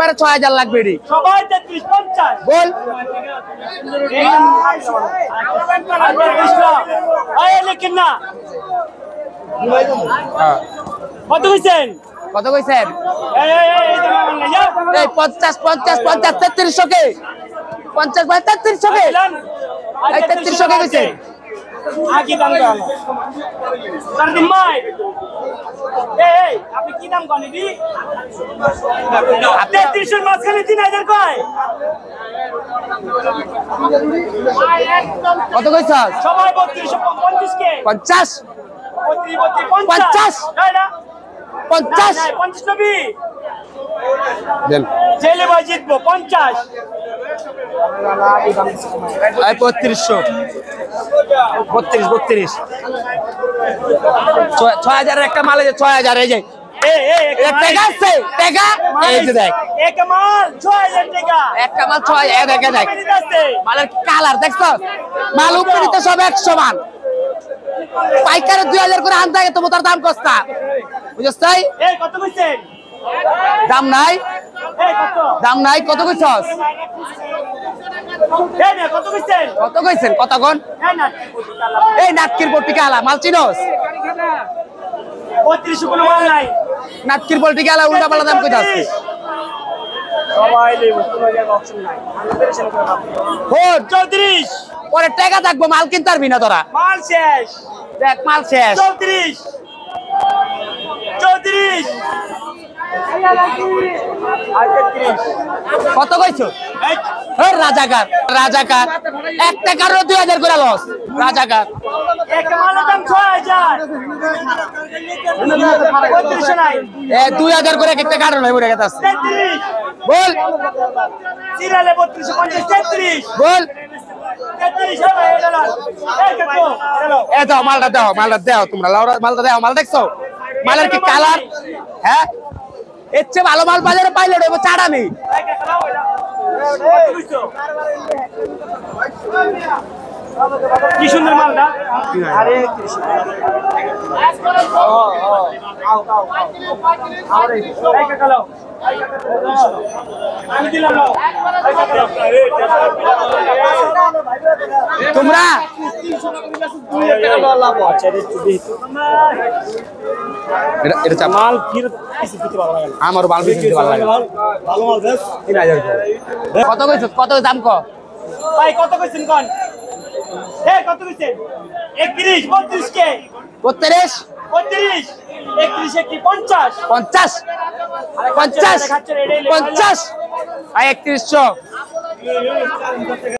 একবারে 6000 লাগবে এডি সবাই 33 50 বল আয় লেকিন না কত কইছেন কত কইছেন এই এই 50 50 50 3300 কে 50 ভাই 3300 কে এই 3300 কে কইছেন আকি দাম গেল তার দিন মাই এই আপনি কি দাম কোন দি 3300 এর মাঝখানে 3000 কয় কত কইছস সবাই 3250 কে 50 50 তাই না 50 50 নবী দেন জেলে ভাই জিতবো 50 এই 3200 32 6000 এর একটা মাল আছে 6000 এই যে টাকা আছে টাকা এই যে দেখ এক মাল 6000 টাকা একটা মাল 6000 টাকা দেখ মালের কালার দেখছ মাল উপরে তো সব এক সমান পাইকারে 2000 করে আনতে আগে তো তার দাম কস্তা বুঝছস তাই এই কত কইছেন দাম নাই এই কত দাম নাই কত কইছস এই না কত কইছেন কত কইছেন কত কোন এই না এই নাটকির পট্টিকা আলা মাল চিনোস 32 কোনো মাল নাই নাটকির পট্টিকা আলা উল্টা পাল্টা দাম কইতাছ সবাই লইব কোনো জায়গা অপশন নাই আমি পেরেশান করে না হোট 34 পরে টাকা থাকবো মাল কিনতে পারবি না তোরা মাল শেষ দেখ মাল শেষ 34 আর 33 কত কইছো এই ওই রাজাকার রাজাকার এক টাকার 2000 করে লস রাজাকার এক মালের দাম 6000 32 নাই এ 2000 করে একটা কারণ হই মরে গেছে 33 বল সিরালে 32 50 33 বল 33 হবে এডাল এই কত চলো এ দাও মালটা দাও তোমরা লাউরা মালটা দাও মাল দেখছো মালের কি কালার হ্যাঁ এর চেয়ে ভালো মাল বাজারে পাইলে ওটা চাড়া নেই কি সুন্দর মালটা আরে আমি দিলাম তোমরা এটা চাপ মাল ফিরত কিছু দিতে পারবো না আমার মাল বেশি দিতে ভালো লাগে ভালো মাল দেখ 3000 কত কইছ কত দাম ক ভাই কত কইছেন কোন কত কইছেন 31 32 কে 32 32 31 কি 50 50 50 50 আর 3100